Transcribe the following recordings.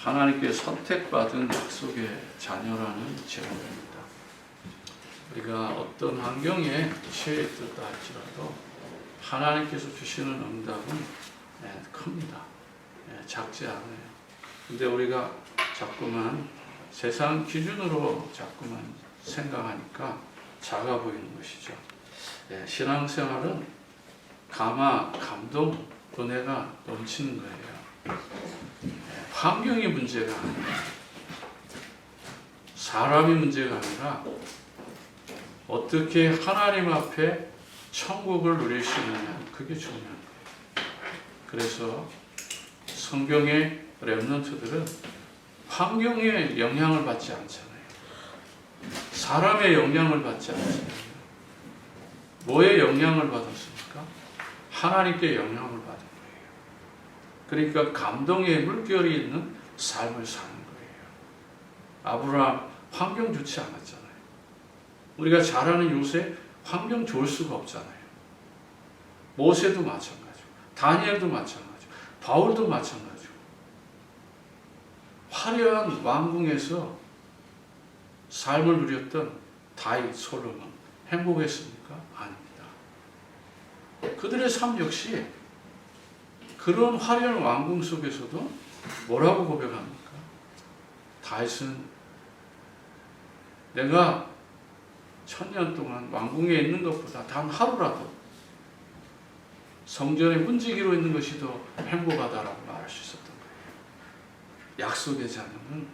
하나님께 선택받은 약속의 자녀라는 제목입니다. 우리가 어떤 환경에 처해 있다 할지라도 하나님께서 주시는 응답은 큽니다. 작지 않아요. 근데 우리가 자꾸만 세상 기준으로 자꾸만 생각하니까 작아 보이는 것이죠. 신앙생활은 감동, 은혜가 넘치는 거예요. 환경이 문제가 아니라 사람이 문제가 아니라 어떻게 하나님 앞에 천국을 누릴 수 있느냐, 그게 중요한 거예요. 그래서 성경의 렘넌트들은 환경의 영향을 받지 않잖아요. 사람의 영향을 받지 않잖아요. 뭐에 영향을 받았습니까? 하나님께 영향을 받은 거예요. 그러니까 감동의 물결이 있는 삶을 사는 거예요. 아브라함 환경 좋지 않았잖아요. 우리가 잘 아는 요새 환경 좋을 수가 없잖아요. 모세도 마찬가지고, 다니엘도 마찬가지고, 바울도 마찬가지고. 화려한 왕궁에서 삶을 누렸던 다윗, 솔로몬 행복했습니까? 아닙니다. 그들의 삶 역시 그런 화려한 왕궁 속에서도 뭐라고 고백합니까? 다윗은 내가 1000년 동안 왕궁에 있는 것보다 단 하루라도 성전에 문지기로 있는 것이 더 행복하다라고 말할 수 있었던 거예요. 약속의 자녀는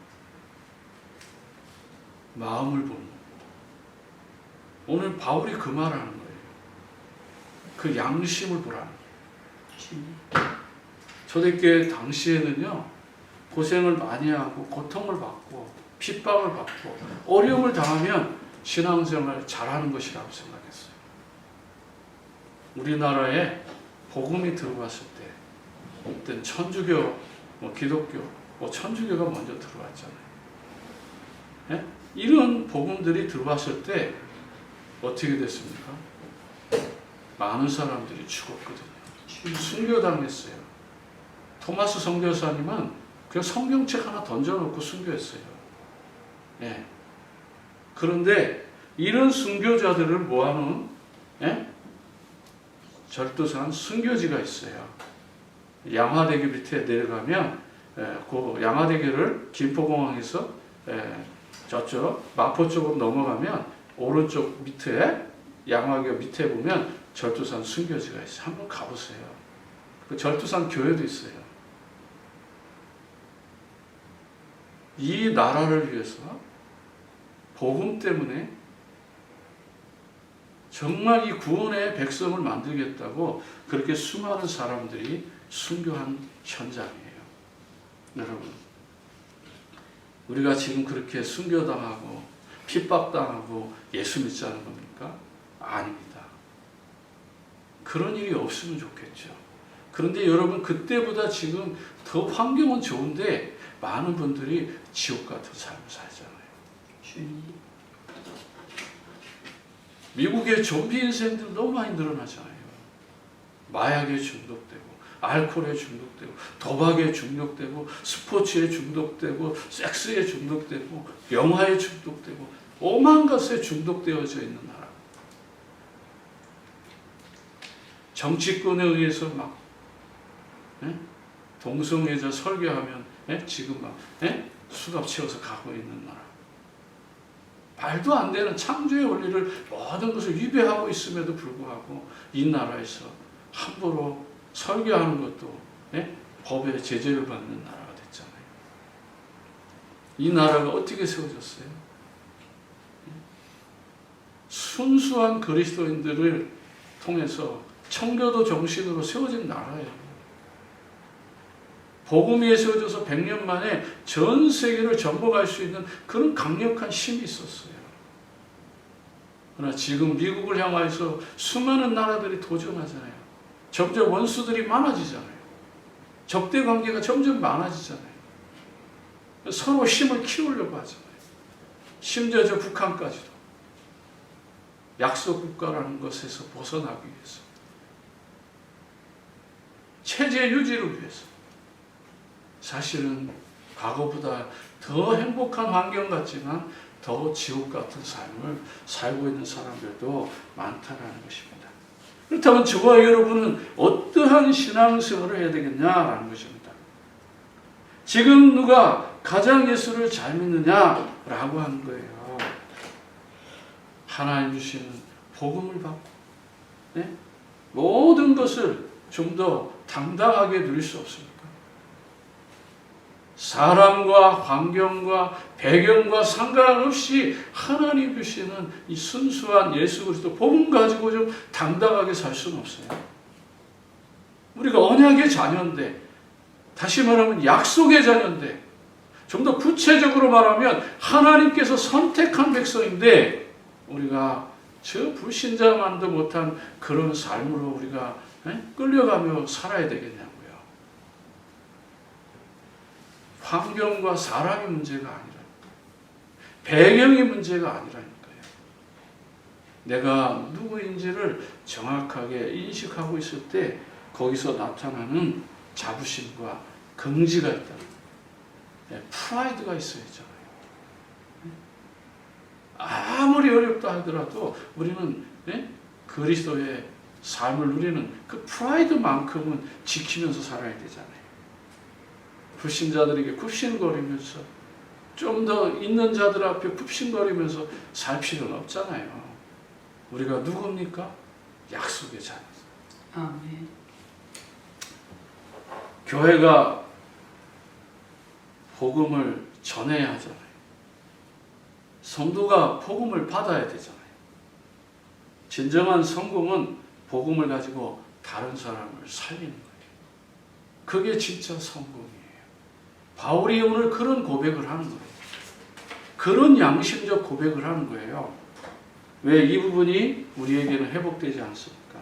마음을 보는, 오늘 바울이 그 말하는 거예요. 그 양심을 보라는 거예요. 초대교회 당시에는요, 고생을 많이 하고 고통을 받고 핍박을 받고 어려움을 당하면 신앙생활 잘하는 것이라고 생각했어요. 우리나라에 복음이 들어왔을 때 어떤 천주교, 기독교, 천주교가 먼저 들어왔잖아요. 네? 이런 복음들이 들어왔을 때 어떻게 됐습니까? 많은 사람들이 죽었거든요. 순교당했어요. 토마스 선교사님은 그냥 성경책 하나 던져놓고 순교했어요. 네. 그런데 이런 순교자들을 모아놓은 절도산 순교지가 있어요. 양화대교 밑에 내려가면 그 양화대교를 김포공항에서 저쪽 마포 쪽으로 넘어가면 오른쪽 밑에 양화교 밑에 보면 절도산 순교지가 있어요. 한번 가보세요. 그 절도산 교회도 있어요. 이 나라를 위해서 복음 때문에 정말 이 구원의 백성을 만들겠다고 그렇게 수많은 사람들이 순교한 현장이에요. 여러분, 우리가 지금 그렇게 순교당하고 핍박당하고 예수 믿자는 겁니까? 아닙니다. 그런 일이 없으면 좋겠죠. 그런데 여러분, 그때보다 지금 더 환경은 좋은데 많은 분들이 지옥 같은 삶을 살잖아요. 미국의 좀비 인생들 너무 많이 늘어나잖아요. 마약에 중독되고, 알코올에 중독되고, 도박에 중독되고, 스포츠에 중독되고, 섹스에 중독되고, 영화에 중독되고, 오만 것에 중독되어져 있는 나라. 정치권에 의해서 막 동성애자 설교하면 지금 막 수갑 채워서 가고 있는 나라. 말도 안 되는 창조의 원리를 모든 것을 위배하고 있음에도 불구하고 이 나라에서 함부로 설교하는 것도 법의 제재를 받는 나라가 됐잖아요. 이 나라가 어떻게 세워졌어요? 순수한 그리스도인들을 통해서 청교도 정신으로 세워진 나라예요. 복음 위에 세워져서 100년 만에 전 세계를 정복할 수 있는 그런 강력한 힘이 있었어요. 그러나 지금 미국을 향하여서 수많은 나라들이 도전하잖아요. 점점 원수들이 많아지잖아요. 적대 관계가 점점 많아지잖아요. 서로 힘을 키우려고 하잖아요. 심지어 저 북한까지도 약속 국가라는 것에서 벗어나기 위해서, 체제 유지를 위해서 사실은 과거보다 더 행복한 환경 같지만 더 지옥 같은 삶을 살고 있는 사람들도 많다라는 것입니다. 그렇다면 저와 여러분은 어떠한 신앙생활을 해야 되겠냐라는 것입니다. 지금 누가 가장 예수를 잘 믿느냐라고 하는 거예요. 하나님 주시는 복음을 받고 모든 것을 좀 더 당당하게 누릴 수 없습니까? 사람과 환경과 배경과 상관없이 하나님 주시는 이 순수한 예수 그리스도 복음 가지고 좀 당당하게 살 수는 없어요. 우리가 언약의 자녀인데, 다시 말하면 약속의 자녀인데, 좀 더 구체적으로 말하면 하나님께서 선택한 백성인데 우리가 저 불신자만도 못한 그런 삶으로 우리가 끌려가며 살아야 되겠냐고요. 환경과 사람의 문제가 아니라 배경의 문제가 아니라니까요. 내가 누구인지를 정확하게 인식하고 있을 때 거기서 나타나는 자부심과 긍지가 있다. 프라이드가 있어야 하잖아요. 아무리 어렵다 하더라도 우리는 그리스도의 삶을 누리는 그 프라이드만큼은 지키면서 살아야 되잖아요. 불신자들에게 굽신거리면서 좀 더 있는 자들 앞에 굽신거리면서 살 필요는 없잖아요. 우리가 누굽니까? 약속의 자녀. 아멘. 교회가 복음을 전해야 하잖아요. 성도가 복음을 받아야 되잖아요. 진정한 성공은 복음을 가지고 다른 사람을 살리는 거예요. 그게 진짜 성공이에요. 바울이 오늘 그런 고백을 하는 거예요. 그런 양심적 고백을 하는 거예요. 왜 이 부분이 우리에게는 회복되지 않습니까?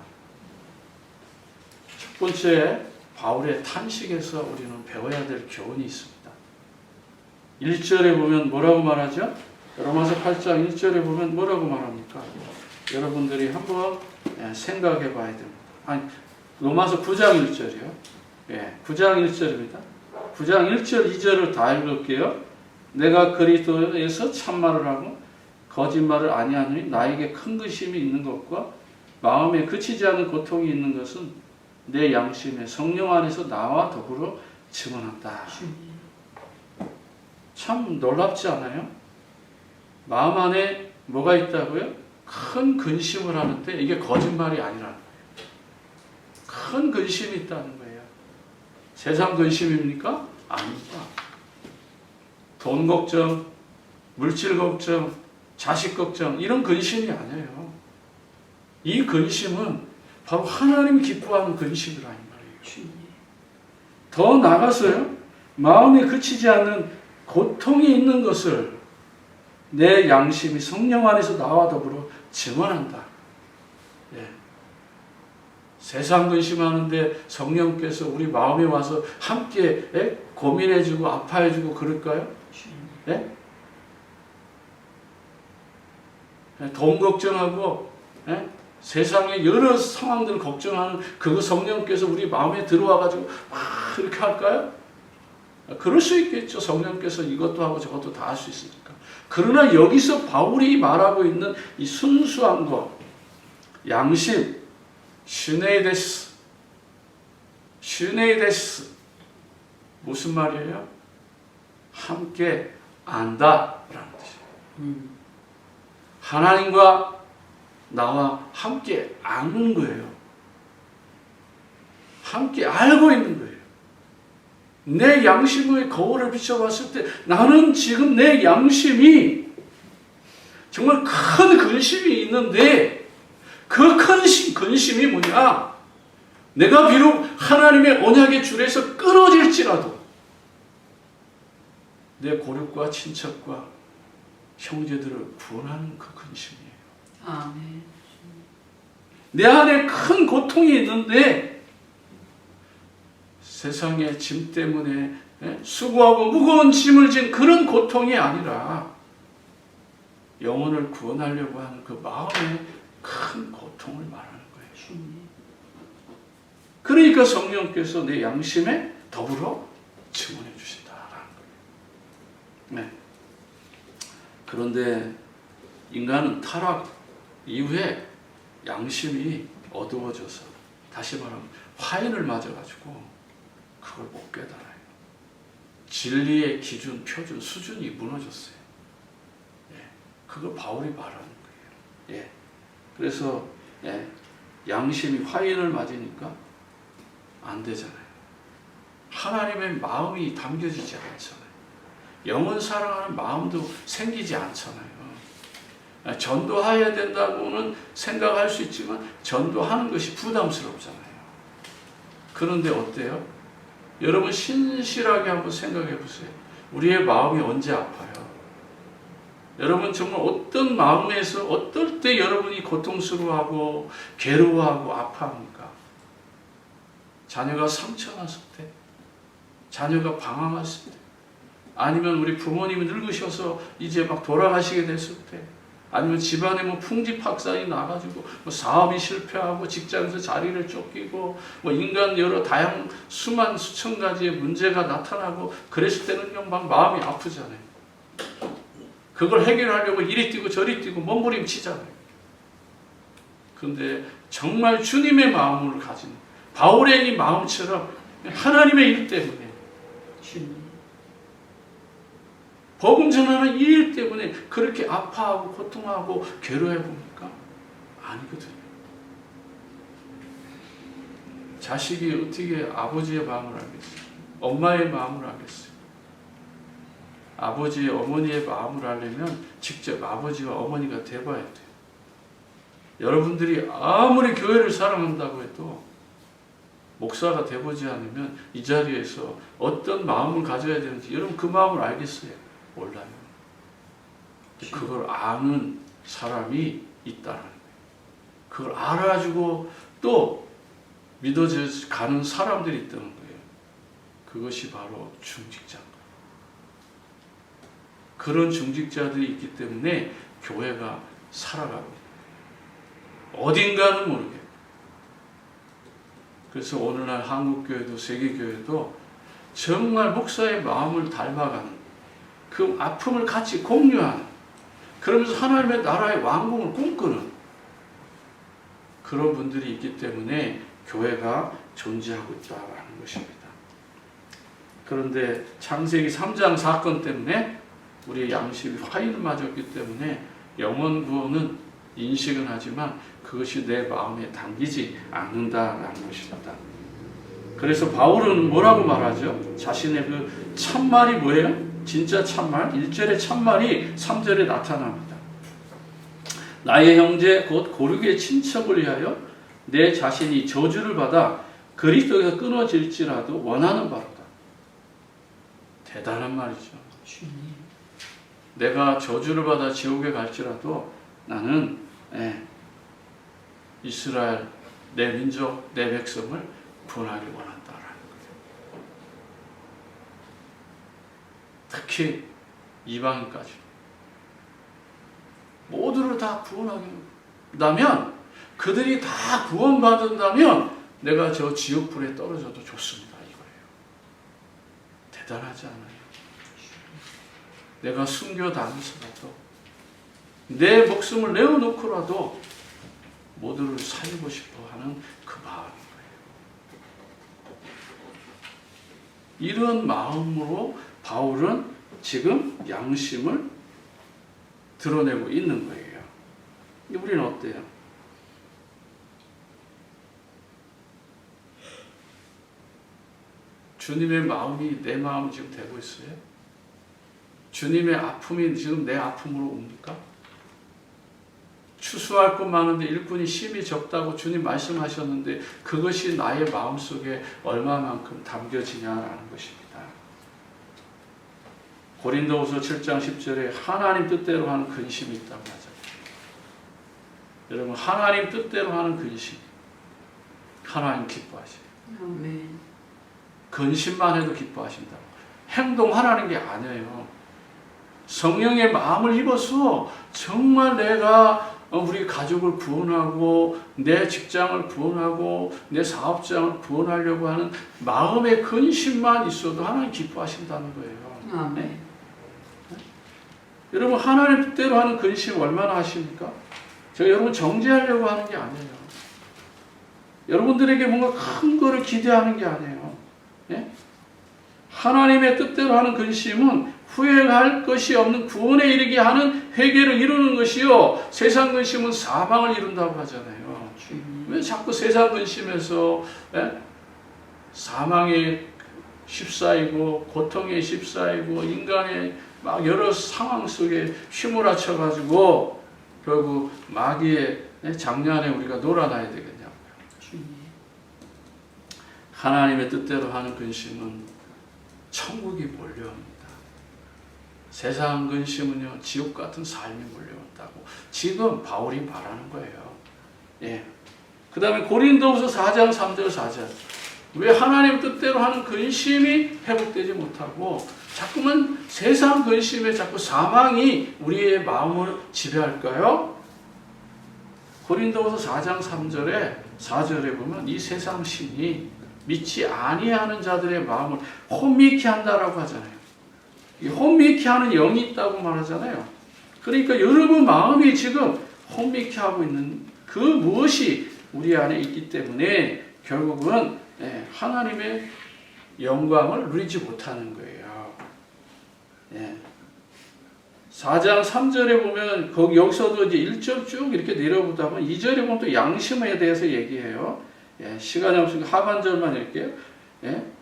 첫 번째, 바울의 탄식에서 우리는 배워야 될 교훈이 있습니다. 1절에 보면 뭐라고 말하죠? 로마서 8장 1절에 보면 뭐라고 말합니까? 여러분들이 한번 생각해 봐야 됩니다. 아니, 로마서 9장 1절이요. 9장 1절입니다. 9장 1절, 2절을 다 읽을게요. 내가 그리스도에서 참말을 하고 거짓말을 아니하노니 나에게 큰 근심이 있는 것과 마음에 그치지 않는 고통이 있는 것은 내 양심에 성령 안에서 나와 더불어 증언한다. 참 놀랍지 않아요? 마음 안에 뭐가 있다고요? 큰 근심을 하는데 이게 거짓말이 아니라는 거예요. 큰 근심이 있다는 거예요. 세상 근심입니까? 아닙니다. 돈 걱정, 물질 걱정, 자식 걱정 이런 근심이 아니에요. 이 근심은 바로 하나님이 기뻐하는 근심이라는 말이에요. 더 나아가서요. 마음에 그치지 않는 고통이 있는 것을 내 양심이 성령 안에서 나와 더불어 증언한다. 세상 근심하는데 성령께서 우리 마음에 와서 함께 고민해주고 아파해주고 그럴까요? 돈 걱정하고 세상의 여러 상황들을 걱정하는 그거 성령께서 우리 마음에 들어와가지고 막 이렇게 할까요? 그럴 수 있겠죠. 성령께서 이것도 하고 저것도 다 할 수 있으니까. 그러나 여기서 바울이 말하고 있는 이 순수한 것, 양심, 슈네이데스 무슨 말이에요? 함께 안다라는 뜻이에요. 하나님과 나와 함께 아는 거예요. 함께 알고 있는 거예요. 내 양심의 거울을 비춰봤을 때 나는 지금 내 양심이 정말 큰 근심이 있는데 그 큰 근심이 뭐냐? 내가 비록 하나님의 언약의 줄에서 끊어질지라도 내 고륙과 친척과 형제들을 구원하는 그 근심이에요. 아멘. 내 안에 큰 고통이 있는데 세상의 짐 때문에 수고하고 무거운 짐을 진 그런 고통이 아니라 영혼을 구원하려고 하는 그 마음의 큰 고통을 말하는 거예요. 그러니까 성령께서 내 양심에 더불어 증언해 주신다라는 거예요. 네. 그런데 인간은 타락 이후에 양심이 어두워져서, 다시 말하면 화인을 맞아가지고 그걸 못 깨달아요. 진리의 기준, 표준, 수준이 무너졌어요. 예. 그걸 바울이 말하는 거예요. 예. 그래서 양심이 화인을 맞으니까 안 되잖아요. 하나님의 마음이 담겨지지 않잖아요. 영혼 사랑하는 마음도 생기지 않잖아요. 전도해야 된다고는 생각할 수 있지만 전도하는 것이 부담스럽잖아요. 그런데 어때요? 여러분 신실하게 한번 생각해 보세요. 우리의 마음이 언제 아파요? 여러분 정말 어떤 마음에서 어떨 때 여러분이 고통스러워하고 괴로워하고 아파합니까? 자녀가 상처났을 때, 자녀가 방황했을 때, 아니면 우리 부모님이 늙으셔서 이제 막 돌아가시게 됐을 때, 아니면 집안에 뭐 풍지박산이 나가지고 뭐 사업이 실패하고 직장에서 자리를 쫓기고 뭐 인간 여러 다양 수천 가지의 문제가 나타나고 그랬을 때는 막 마음이 아프잖아요. 그걸 해결하려고 이리 뛰고 저리 뛰고 몸부림치잖아요. 그런데 정말 주님의 마음을 가진 바울의 이 마음처럼 하나님의 일 때문에, 복음 전하는 이 일 때문에 그렇게 아파하고 고통하고 괴로워해 봅니까? 아니거든요. 자식이 어떻게 아버지의 마음을 알겠어요? 엄마의 마음을 알겠어요? 아버지, 어머니의 마음을 알려면 직접 아버지와 어머니가 돼봐야 돼요. 여러분들이 아무리 교회를 사랑한다고 해도 목사가 돼보지 않으면 이 자리에서 어떤 마음을 가져야 되는지 여러분 그 마음을 알겠어요? 몰라요. 그걸 아는 사람이 있다는 거예요. 그걸 알아가지고 또 믿어져 가는 사람들이 있다는 거예요. 그것이 바로 중직자인 거예요. 그런 중직자들이 있기 때문에 교회가 살아가고 있는 거예요. 어딘가는 모르게. 그래서 오늘날 한국교회도 세계교회도 정말 목사의 마음을 닮아가는, 그 아픔을 같이 공유하는, 그러면서 하나님의 나라의 왕국을 꿈꾸는 그런 분들이 있기 때문에 교회가 존재하고 있다는 것입니다. 그런데 창세기 3장 사건 때문에 우리의 양심이 화인을 맞았기 때문에 영원 구원은 인식은 하지만 그것이 내 마음에 담기지 않는다라는 것입니다. 그래서 바울은 뭐라고 말하죠? 자신의 그 참말이 뭐예요? 진짜 참말, 1절의 참말이 3절에 나타납니다. 나의 형제 곧 고륙의 친척을 위하여 내 자신이 저주를 받아 그리스도에서 끊어질지라도 원하는 바로다. 대단한 말이죠. 내가 저주를 받아 지옥에 갈지라도 나는 이스라엘, 내 민족, 내 백성을 구원하기 원한다라는 거예요. 특히 이방인까지 모두를 다 구원하기 원한다면, 그들이 다 구원받은다면 내가 저 지옥불에 떨어져도 좋습니다 이거예요. 대단하지 않아요? 내가 순교당해서라도 내 목숨을 내어놓고라도 모두를 살리고 싶어 하는 그 마음인 거예요. 이런 마음으로 바울은 지금 양심을 드러내고 있는 거예요. 우리는 어때요? 주님의 마음이 내 마음 지금 되고 있어요? 주님의 아픔이 지금 내 아픔으로 옵니까? 추수할 것 많은데 일꾼이 심히 적다고 주님 말씀하셨는데 그것이 나의 마음속에 얼마만큼 담겨지냐라는 것입니다. 고린도후서 7장 10절에 하나님 뜻대로 하는 근심이 있다고 하잖아요. 여러분, 하나님 뜻대로 하는 근심, 하나님 기뻐하시죠. 아멘. 근심만 해도 기뻐하신다고. 행동하라는 게 아니에요. 성령의 마음을 입어서 정말 내가 우리 가족을 구원하고 내 직장을 구원하고 내 사업장을 구원하려고 하는 마음의 근심만 있어도 하나님 기뻐하신다는 거예요. 아멘. 여러분 하나님 뜻대로 하는 근심 얼마나 하십니까? 제가 여러분 정죄하려고 하는 게 아니에요. 여러분들에게 뭔가 큰 거를 기대하는 게 아니에요. 예? 하나님의 뜻대로 하는 근심은 후회할 것이 없는 구원에 이르게 하는 회개를 이루는 것이요. 세상 근심은 사망을 이룬다고 하잖아요. 왜 자꾸 세상 근심에서 사망에 휩싸이고 고통에 휩싸이고 인간의 막 여러 상황 속에 휘몰아쳐 가지고 결국 마귀의 장난에 우리가 놀아나야 되겠냐고요. 하나님의 뜻대로 하는 근심은 천국이 몰려옵니다. 세상 근심은요 지옥 같은 삶이 몰려온다고 지금 바울이 말하는 거예요. 예. 그 다음에 고린도후서 4장 3절 4절 왜 하나님 뜻대로 하는 근심이 회복되지 못하고 자꾸만 세상 근심에 자꾸 사망이 우리의 마음을 지배할까요? 고린도후서 4장 3절에 4절에 보면 이 세상 신이 믿지 아니하는 자들의 마음을 혼미케 한다라고 하잖아요. 이 혼미케 하는 영이 있다고 말하잖아요. 그러니까 여러분 마음이 지금 혼미케 하고 있는 그 무엇이 우리 안에 있기 때문에 결국은 하나님의 영광을 누리지 못하는 거예요. 4장 3절에 보면 여기서도 이제 1절 쭉 이렇게 내려보다 보면 2절에 보면 또 양심에 대해서 얘기해요. 시간이 없으니까 하반절만 읽게요.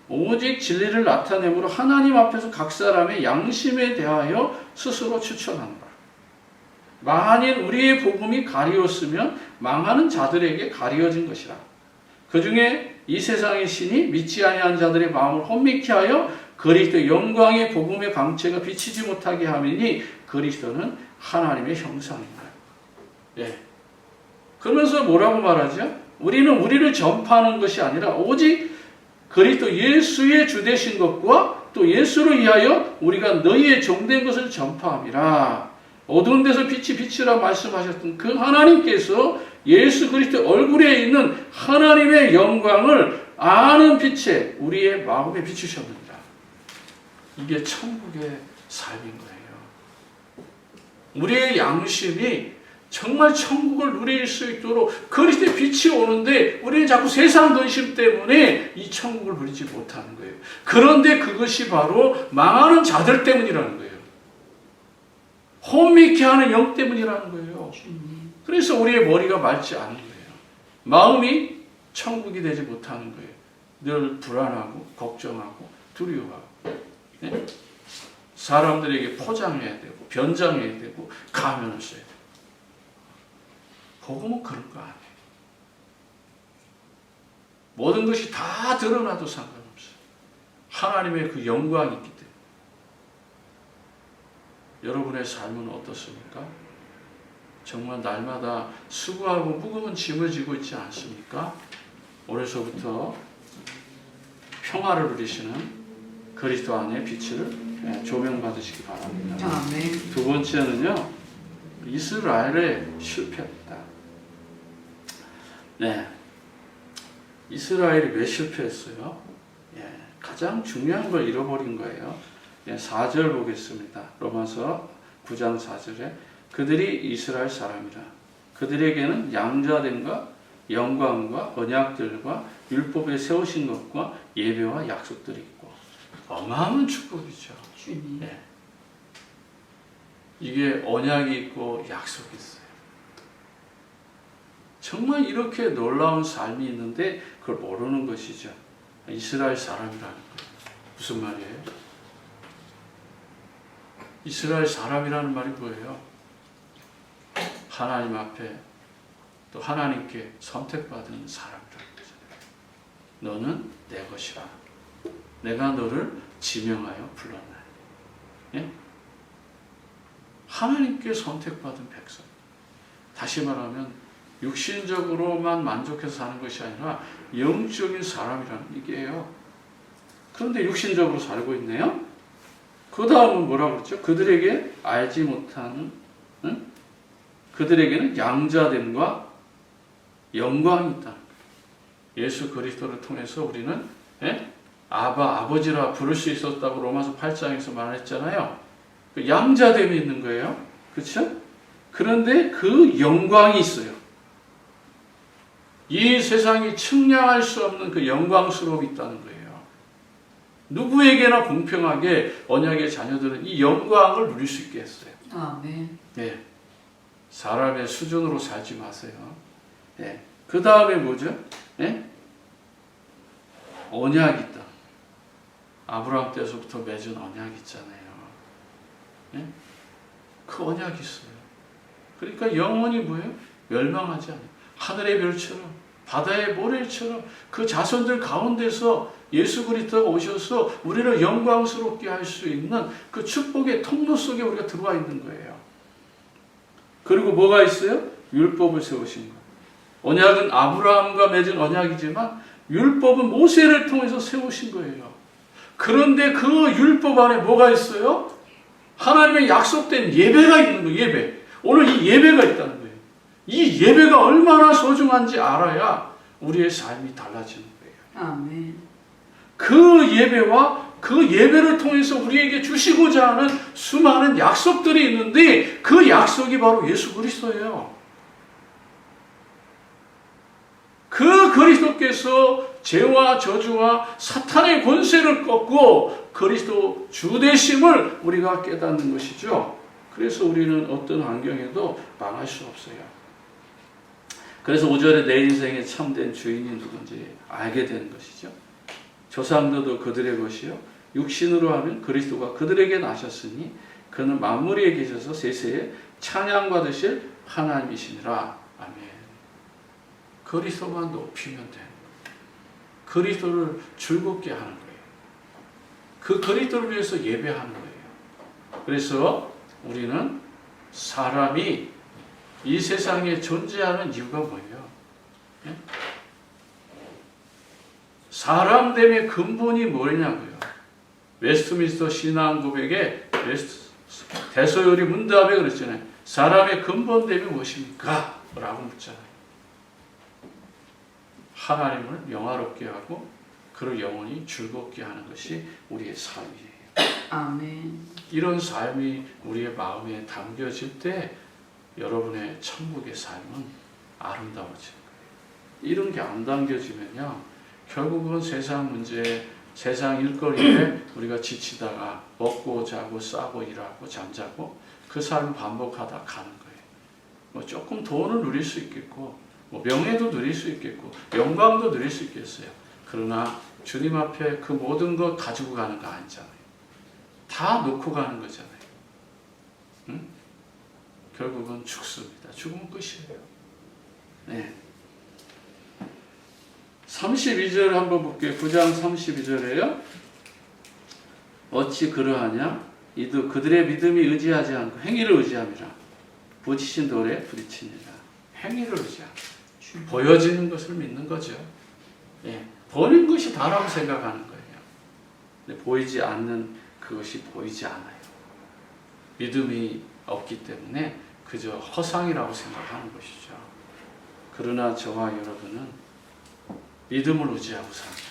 오직 진리를 나타내므로 하나님 앞에서 각 사람의 양심에 대하여 스스로 추천한다. 만일 우리의 복음이 가리웠으면 망하는 자들에게 가리워진 것이라. 그 중에 이 세상의 신이 믿지 아니한 자들의 마음을 혼미케 하여 그리스도 영광의 복음의 광채가 비치지 못하게 하미니 그리스도는 하나님의 형상입니다. 그러면서 뭐라고 말하죠? 우리는 우리를 전파하는 것이 아니라 오직 그리스도 예수의 주되신 것과 또 예수로 인하여 우리가 너희의 종된 것을 전파함이라. 어두운 데서 빛이 비치라 말씀하셨던 그 하나님께서 예수 그리스도 얼굴에 있는 하나님의 영광을 아는 빛에 우리의 마음에 비추셨느니라. 이게 천국의 삶인 거예요. 우리의 양심이 정말 천국을 누릴 수 있도록 그리스도의 빛이 오는데 우리는 자꾸 세상 근심 때문에 이 천국을 누리지 못하는 거예요. 그런데 그것이 바로 망하는 자들 때문이라는 거예요. 혼미케 하는 영 때문이라는 거예요. 그래서 우리의 머리가 맑지 않은 거예요. 마음이 천국이 되지 못하는 거예요. 늘 불안하고 걱정하고 두려워하고 사람들에게 포장해야 되고 변장해야 되고 가면을 써야 돼요. 복음은 그런 거 아니에요. 모든 것이 다 드러나도 상관없어요. 하나님의 그 영광이 있기 때문에. 여러분의 삶은 어떻습니까? 정말 날마다 수고하고 무거운 짐을 지고 있지 않습니까? 올해서부터 평화를 누리시는 그리스도 안에 빛을 조명받으시기 바랍니다. 아멘. 두 번째는요, 이스라엘의 실패였다. 이스라엘이 왜 실패했어요? 가장 중요한 걸 잃어버린 거예요. 4절 보겠습니다. 로마서 9장 4절에 그들이 이스라엘 사람이라. 그들에게는 양자됨과 영광과 언약들과 율법에 세우신 것과 예배와 약속들이 있고 어마어마한 축복이죠. 이게 언약이 있고 약속이 있어요. 정말 이렇게 놀라운 삶이 있는데 그걸 모르는 것이죠. 이스라엘 사람이라는 거예요. 무슨 말이에요? 이스라엘 사람이라는 말이 뭐예요? 하나님 앞에 또 하나님께 선택받은 사람이라는 거잖아요. 너는 내 것이라. 내가 너를 지명하여 불렀나니. 하나님께 선택받은 백성. 다시 말하면 육신적으로만 만족해서 사는 것이 아니라 영적인 사람이라는 얘기예요. 그런데 육신적으로 살고 있네요. 그 다음은 뭐라고 그랬죠? 그들에게 알지 못하는 그들에게는 양자됨과 영광이 있다. 예수 그리스도를 통해서 우리는 아버지라 부를 수 있었다고 로마서 8장에서 말했잖아요. 양자됨이 있는 거예요. 그렇죠? 그런데 그 영광이 있어요. 이 세상이 측량할 수 없는 그 영광스러움이 있다는 거예요. 누구에게나 공평하게 언약의 자녀들은 이 영광을 누릴 수 있게 했어요. 아멘. 예. 사람의 수준으로 살지 마세요. 예. 그 다음에 뭐죠? 예? 언약이 있다. 아브라함 때서부터 맺은 언약이 있잖아요. 예? 그 언약이 있어요. 그러니까 영원히 뭐예요? 멸망하지 않아요. 하늘의 별처럼 바다의 모래처럼 그 자손들 가운데서 예수 그리스도가 오셔서 우리를 영광스럽게 할 수 있는 그 축복의 통로 속에 우리가 들어와 있는 거예요. 그리고 뭐가 있어요? 율법을 세우신 거예요. 언약은 아브라함과 맺은 언약이지만 율법은 모세를 통해서 세우신 거예요. 그런데 그 율법 안에 뭐가 있어요? 하나님의 약속된 예배가 있는 거예요. 예배. 오늘 이 예배가 있다는 거예요. 이 예배가 얼마나 소중한지 알아야 우리의 삶이 달라지는 거예요. 아멘. 그 예배와 그 예배를 통해서 우리에게 주시고자 하는 수많은 약속들이 있는데 그 약속이 바로 예수 그리스도예요. 그 그리스도께서 죄와 저주와 사탄의 권세를 꺾고 그리스도 주되심을 우리가 깨닫는 것이죠. 그래서 우리는 어떤 환경에도 망할 수 없어요. 그래서 5절에 내 인생의 참된 주인이 누군지 알게 되는 것이죠. 조상들도 그들의 것이요 육신으로 하면 그리스도가 그들에게 나셨으니 그는 만물에 계셔서 세세에 찬양받으실 하나님이시니라. 아멘. 그리스도만 높이면 돼. 그리스도를 즐겁게 하는 거예요. 그 그리스도를 위해서 예배하는 거예요. 그래서 우리는 사람이 이 세상에 존재하는 이유가 뭐예요? 예? 사람됨의 근본이 뭐냐고요? 웨스트민스터 신앙 고백에 대소요리 문답에 그랬잖아요. 사람의 근본됨이 무엇입니까? 라고 묻잖아요. 하나님을 영화롭게 하고 그를 영원히 즐겁게 하는 것이 우리의 삶이에요. 아멘. 이런 삶이 우리의 마음에 담겨질 때 여러분의 천국의 삶은 아름다워질 거예요. 이런 게 안 담겨지면요, 결국은 세상 문제, 세상 일거리에 우리가 지치다가 먹고 자고 싸고 일하고 잠자고 그 삶을 반복하다 가는 거예요. 뭐 조금 돈을 누릴 수 있겠고, 뭐 명예도 누릴 수 있겠고, 영광도 누릴 수 있겠어요. 그러나 주님 앞에 그 모든 것 가지고 가는 거 아니잖아요. 다 놓고 가는 거잖아요. 응? 결국은 죽습니다. 죽으면 끝이에요. 네. 32절 한번 볼게요. 9장 32절에요. 어찌 그러하냐? 이도 그들의 믿음이 의지하지 않고 행위를 의지함이라. 부치신 돌에 부딪히니라. 행위를 의지함. 보여지는 것을 믿는 거죠. 예. 보는 것이 다라고 생각하는 거예요. 근데 보이지 않는 그것이 보이지 않아요. 믿음이 없기 때문에 그저 허상이라고 생각하는 것이죠. 그러나 저와 여러분은 믿음을 의지하고 삽니다.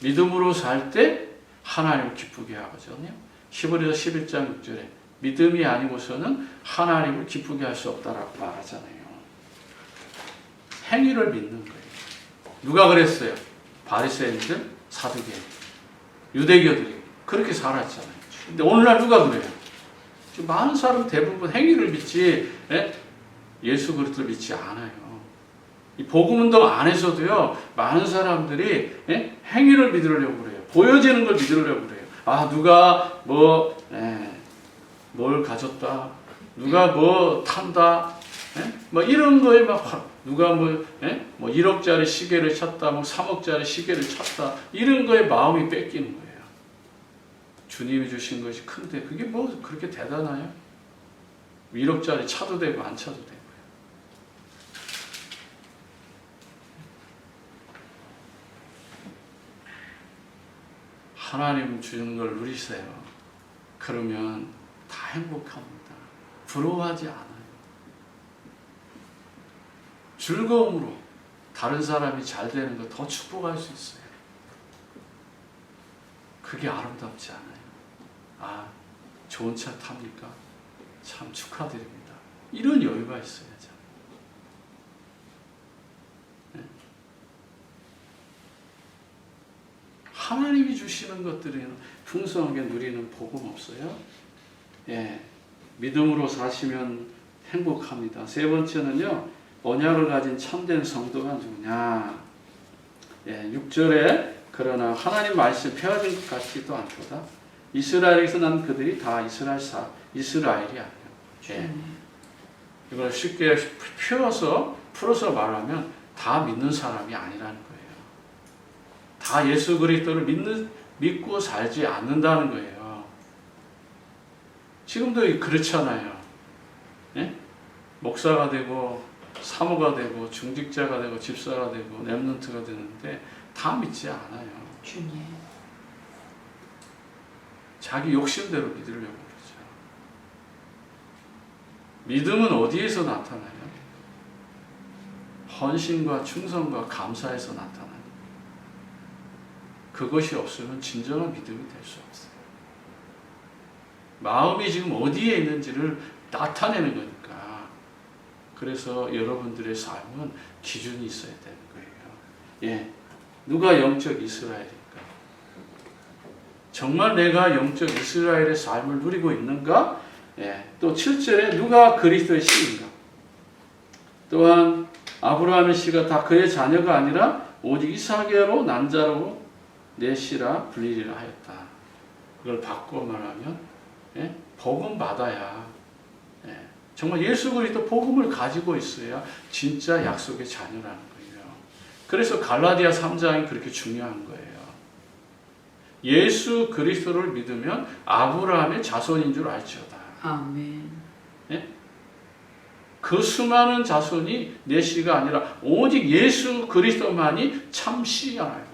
믿음으로 살 때 하나님을 기쁘게 하거든요. 히브리서 11장 6절에 믿음이 아니고서는 하나님을 기쁘게 할 수 없다라고 말하잖아요. 행위를 믿는 거예요. 누가 그랬어요? 바리새인들, 사두개인, 유대교들이 그렇게 살았잖아요. 근데 오늘날 누가 그래요? 지금 많은 사람 대부분 행위를 믿지 예수 그리스도를 믿지 않아요. 이 복음운동 안에서도요, 많은 사람들이 행위를 믿으려고 그래요. 보여지는 걸 믿으려고 그래요. 아, 누가 뭘 가졌다, 누가 뭐 탄다, 뭐 이런 거에 막 누가 뭐 1억짜리 시계를 찼다, 뭐 3억짜리 시계를 찼다, 이런 거에 마음이 뺏기는 거예요. 주님이 주신 것이 큰데 그게 뭐 그렇게 대단해요? 1억짜리 차도 되고 안 차도 되고. 하나님 주는 걸 누리세요. 그러면 다 행복합니다. 부러워하지 않아요. 즐거움으로 다른 사람이 잘 되는 거 더 축복할 수 있어요. 그게 아름답지 않아요? 아, 좋은 차 탑니까? 참 축하드립니다. 이런 여유가 있어야죠. 네? 하나님이 주시는 것들은 풍성하게 누리는 복음 없어요? 예, 믿음으로 사시면 행복합니다. 세 번째는요, 언약을 가진 참된 성도가 누구냐? 예, 6절에 그러나 하나님 말씀 펴진 것 같지도 않도다. 이스라엘에서 난 그들이 다 이스라엘이 아니에요. 예. 이걸 쉽게 풀어서 말하면 다 믿는 사람이 아니라는 거예요. 다 예수 그리스도를 믿고 살지 않는다는 거예요. 지금도 그렇잖아요. 예? 목사가 되고 사모가 되고 중직자가 되고 집사가 되고 렘넌트가 되는데 다 믿지 않아요. 주님. 자기 욕심대로 믿으려고 그러죠. 믿음은 어디에서 나타나요? 헌신과 충성과 감사에서 나타나요. 그것이 없으면 진정한 믿음이 될 수 없어요. 마음이 지금 어디에 있는지를 나타내는 거니까. 그래서 여러분들의 삶은 기준이 있어야 되는 거예요. 예. 누가 영적 이스라엘일까? 정말 내가 영적 이스라엘의 삶을 누리고 있는가? 예. 또 7절에 누가 그리스도의 씨인가? 또한 아브라함의 씨가 다 그의 자녀가 아니라 오직 이삭으로 난 자로 내 씨라 불리리라 하였다. 그걸 바꿔 말하면 예? 복음 받아야 예. 정말 예수 그리스도 복음을 가지고 있어야 진짜 약속의 자녀라는 거예요. 그래서 갈라디아 3장이 그렇게 중요한 거예요. 예수 그리스도를 믿으면 아브라함의 자손인 줄 알지어다. 아멘. 예? 그 수많은 자손이 내 씨가 아니라 오직 예수 그리스도만이 참 씨잖아요.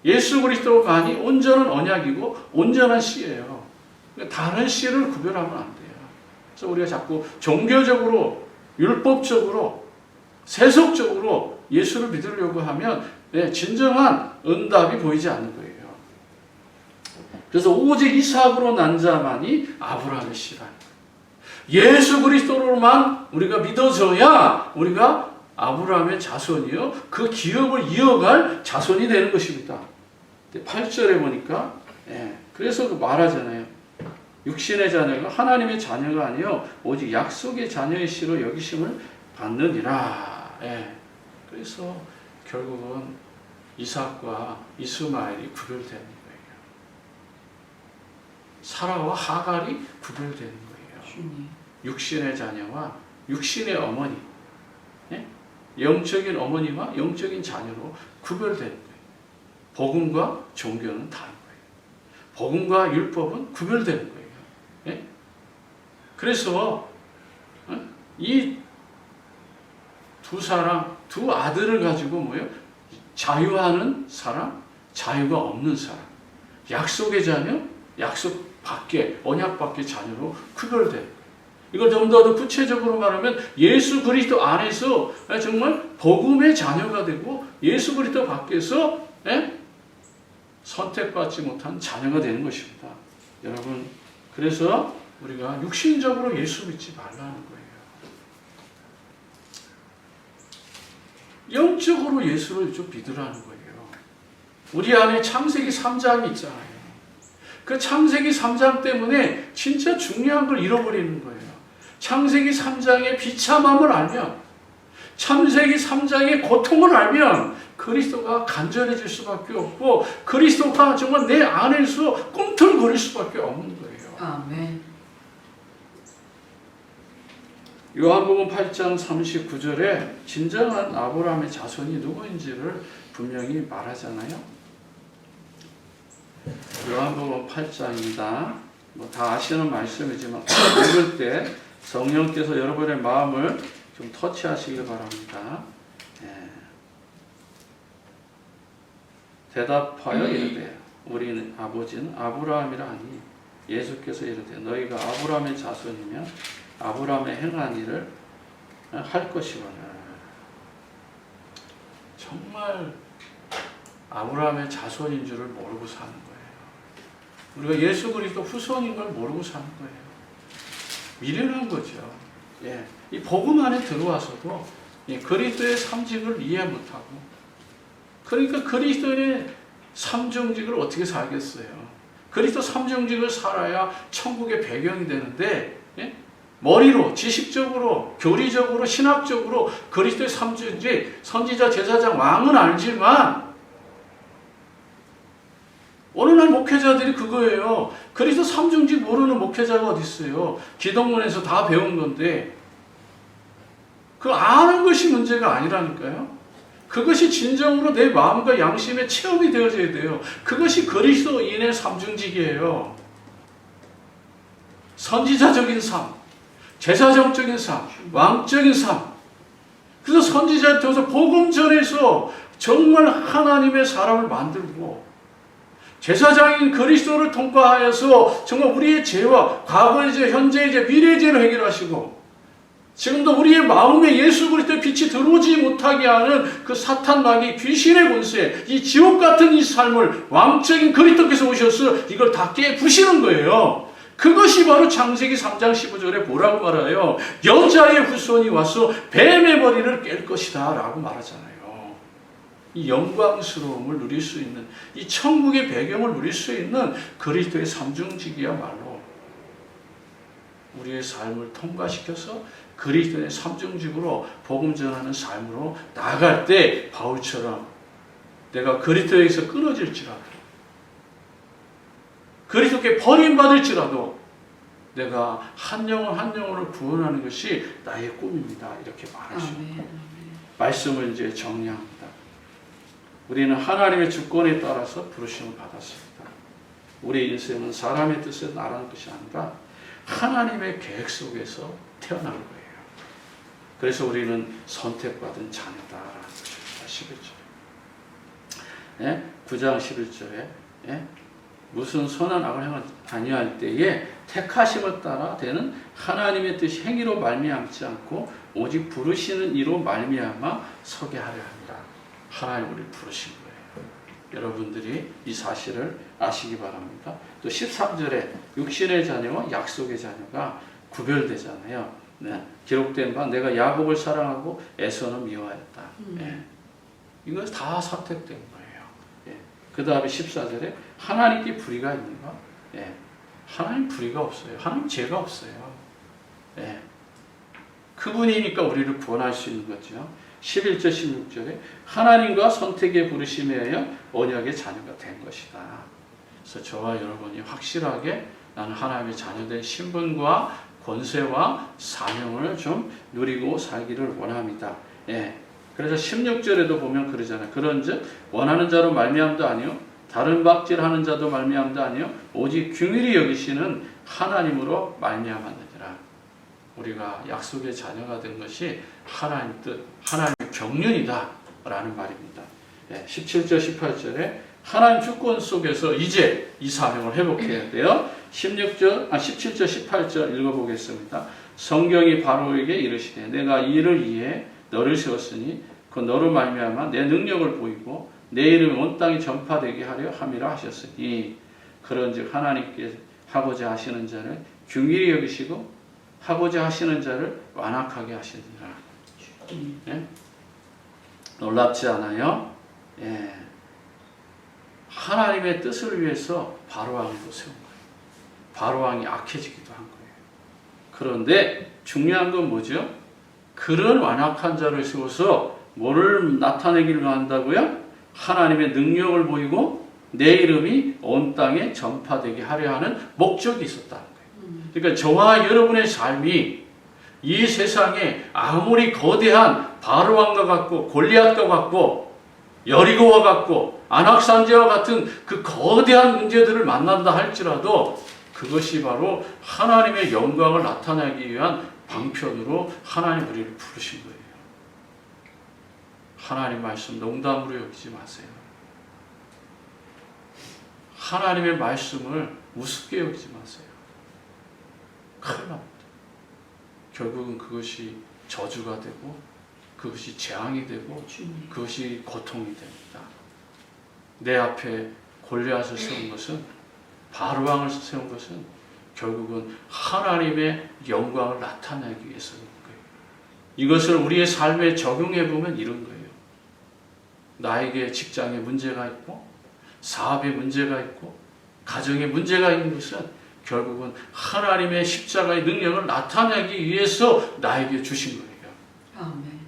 예수 그리스도만이 온전한 언약이고 온전한 씨예요. 다른 씨를 구별하면 안 돼요. 그래서 우리가 자꾸 종교적으로, 율법적으로, 세속적으로 예수를 믿으려고 하면 진정한 응답이 보이지 않는 거예요. 그래서 오직 이삭으로 난 자만이 아브라함의 씨라. 예수 그리스도로만 우리가 믿어져야 우리가 아브라함의 자손이요, 그 기업을 이어갈 자손이 되는 것입니다. 8절에 보니까 그래서 말하잖아요. 육신의 자녀가 하나님의 자녀가 아니요 오직 약속의 자녀의 씨로 여기심을 받느니라. 그래서 결국은 이삭과 이스마엘이 구별되는 거예요. 사라와 하갈이 구별되는 거예요. 육신의 자녀와 육신의 어머니, 영적인 어머니와 영적인 자녀로 구별되는 거예요. 복음과 종교는 다른 거예요. 복음과 율법은 구별되는 거예요. 그래서 이 두 사람, 두 아들을 가지고 뭐예요? 자유하는 사람, 자유가 없는 사람, 약속의 자녀, 약속 밖에, 언약 밖의 자녀로 구별돼요. 이걸 좀 더 구체적으로 말하면 예수 그리스도 안에서 정말 복음의 자녀가 되고 예수 그리스도 밖에서 선택받지 못한 자녀가 되는 것입니다. 여러분, 그래서 우리가 육신적으로 예수 믿지 말라는 거예요. 영적으로 예수를 좀 믿으라는 거예요. 우리 안에 창세기 3장이 있잖아요. 그 창세기 3장 때문에 진짜 중요한 걸 잃어버리는 거예요. 창세기 3장의 비참함을 알면, 창세기 3장의 고통을 알면 그리스도가 간절해질 수밖에 없고 그리스도가 정말 내 안에서 꿈틀거릴 수밖에 없는 거예요. 아멘. 요한복음 8장 39절에 진정한 아브라함의 자손이 누구인지를 분명히 말하잖아요. 요한복음 8장입니다. 뭐 다 아시는 말씀이지만 읽을 때 성령께서 여러분의 마음을 좀 터치하시길 바랍니다. 대답하여 이르되 우리 아버지는 아브라함이라 하니 예수께서 이르되 너희가 아브라함의 자손이면 아브라함의 행한 일을 할 것이거늘. 정말 아브라함의 자손인 줄을 모르고 사는 거예요. 우리가 예수 그리스도 후손인 걸 모르고 사는 거예요. 미련한 거죠. 예. 이 복음 안에 들어와서도 그리스도의 삼직을 이해 못하고, 그러니까 그리스도의 삼중직을 어떻게 살겠어요? 그리스도 삼중직을 살아야 천국의 배경이 되는데, 예? 머리로, 지식적으로, 교리적으로, 신학적으로 그리스도의 삼중직, 선지자, 제사장, 왕은 알지만 어느 날 목회자들이 그거예요. 그리스도 삼중직 모르는 목회자가 어디 있어요? 기독론에서 다 배운 건데 그 아는 것이 문제가 아니라니까요. 그것이 진정으로 내 마음과 양심에 체험이 되어져야 돼요. 그것이 그리스도인의 삼중직이에요. 선지자적인 삶, 제사장적인 삶, 왕적인 삶. 그래서 선지자를 통해서 복음 전해서 정말 하나님의 사람을 만들고, 제사장인 그리스도를 통과하여서 정말 우리의 죄와 과거의 죄, 현재의 죄, 미래의 죄를 해결하시고, 지금도 우리의 마음에 예수 그리스도의 빛이 들어오지 못하게 하는 그 사탄 마귀 귀신의 권세, 이 지옥 같은 이 삶을 왕적인 그리스도께서 오셔서 이걸 다 깨부시는 거예요. 그것이 바로 창세기 3장 15절에 뭐라고 말해요? 여자의 후손이 와서 뱀의 머리를 깰 것이다 라고 말하잖아요. 이 영광스러움을 누릴 수 있는, 이 천국의 배경을 누릴 수 있는 그리스도의 삼중직이야말로 우리의 삶을 통과시켜서 그리스도의 삼중직으로 복음 전하는 삶으로 나아갈 때 바울처럼 내가 그리스도에게서 끊어질지라도, 그리스도께 버림받을지라도 내가 한 영혼 한 영혼을 구원하는 것이 나의 꿈입니다. 이렇게 말할 수 있고, 말씀을 이제 정리합니다. 우리는 하나님의 주권에 따라서 부르심을 받았습니다. 우리의 인생은 사람의 뜻에 나라는 것이 아니라 하나님의 계획 속에서 태어난 거예요. 그래서 우리는 선택받은 자녀다라는 것입니다. 11절. 예? 9장 11절에 예? 무슨 선한 악을 행하지 아니할 때에 택하심을 따라 되는 하나님의 뜻이 행위로 말미암지 않고 오직 부르시는 이로 말미암아 서게 하려 합니다. 하나님 우리를 부르신 거예요. 여러분들이 이 사실을 아시기 바랍니다. 또 13절에 육신의 자녀와 약속의 자녀가 구별되잖아요. 네. 기록된 바 내가 야곱을 사랑하고 에서는 미워하였다. 예. 이거 다 선택된 거예요. 예. 그 다음에 14절에 하나님께 불의가 있는가? 예. 하나님 불의가 없어요. 하나님 죄가 없어요. 예. 그분이니까 우리를 구원할 수 있는 거죠. 11절 16절에 하나님과 선택의 부르심에 의하여 언약의 자녀가 된 것이다. 그래서 저와 여러분이 확실하게 나는 하나님의 자녀된 신분과 권세와 사명을 좀 누리고 살기를 원합니다. 예. 그래서 16절에도 보면 그러잖아요. 그런즉 원하는 자로 말미암도 아니요 다른 박질하는 자도 말미암도 아니요 오직 긍휼히 여기시는 하나님으로 말미암았느니라. 우리가 약속의 자녀가 된 것이 하나님 뜻, 하나님의 경륜이다 라는 말입니다. 예. 17절 18절에 하나님 주권 속에서 이제 이 사명을 회복해야 돼요. 17절 18절 읽어보겠습니다. 성경이 바로에게 이르시되 내가 이 일을 위해 너를 세웠으니 그 너로 말미암아 내 능력을 보이고 내 이름이 온 땅에 전파되게 하려 함이라 하셨으니 그런즉 하나님께 하고자 하시는 자를 긍휼히 여기시고 하고자 하시는 자를 완악하게 하시니라. 예? 놀랍지 않아요? 예. 하나님의 뜻을 위해서 바로왕도 세운 거예요. 바로왕이 악해지기도 한 거예요. 그런데 중요한 건 뭐죠? 그런 완악한 자를 세워서 뭐를 나타내기를 한다고요? 하나님의 능력을 보이고 내 이름이 온 땅에 전파되게 하려 하는 목적이 있었다는 거예요. 그러니까 저와 여러분의 삶이 이 세상에 아무리 거대한 바로왕과 같고 골리앗과 같고 여리고와 같고 안악산지와 같은 그 거대한 문제들을 만난다 할지라도 그것이 바로 하나님의 영광을 나타내기 위한 방편으로 하나님 우리를 부르신 거예요. 하나님 말씀 농담으로 여기지 마세요. 하나님의 말씀을 우습게 여기지 마세요. 큰일 납니다. 결국은 그것이 저주가 되고 그것이 재앙이 되고 그것이 고통이 됩니다. 내 앞에 골리앗을 세운 것은 바로왕을 세운 것은 결국은 하나님의 영광을 나타내기 위해서인 거예요. 이것을 우리의 삶에 적용해 보면 이런 거예요. 나에게 직장에 문제가 있고 사업에 문제가 있고 가정에 문제가 있는 것은 결국은 하나님의 십자가의 능력을 나타내기 위해서 나에게 주신 거예요. 아멘.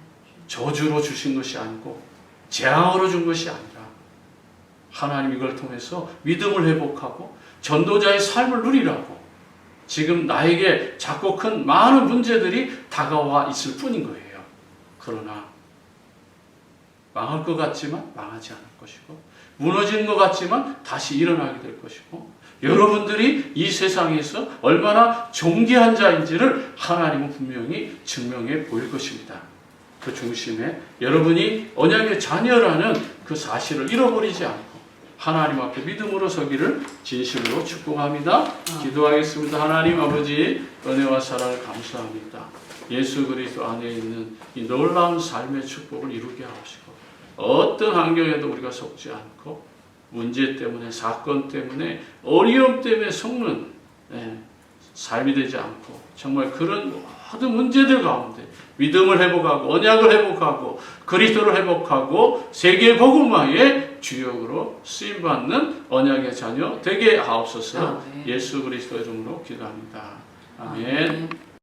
저주로 주신 것이 아니고 재앙으로 준 것이 아니라 하나님 이걸 통해서 믿음을 회복하고 전도자의 삶을 누리라고 지금 나에게 작고 큰 많은 문제들이 다가와 있을 뿐인 거예요. 그러나 망할 것 같지만 망하지 않을 것이고 무너지는 것 같지만 다시 일어나게 될 것이고 여러분들이 이 세상에서 얼마나 존귀한 자인지를 하나님은 분명히 증명해 보일 것입니다. 그 중심에 여러분이 언약의 자녀라는 그 사실을 잃어버리지 않고 하나님 앞에 믿음으로 서기를 진심으로 축복합니다. 기도하겠습니다. 하나님 아버지 은혜와 사랑을 감사합니다. 예수 그리스도 안에 있는 이 놀라운 삶의 축복을 이루게 하시고 어떤 환경에도 우리가 속지 않고 문제 때문에 사건 때문에 어려움 때문에 속는 삶이 되지 않고 정말 그런 모든 문제들 가운데 믿음을 회복하고 언약을 회복하고 그리스도를 회복하고 세계 복음화의 주역으로 쓰임받는 언약의 자녀 되게 하옵소서. 예수 그리스도 이름으로 기도합니다. 아멘.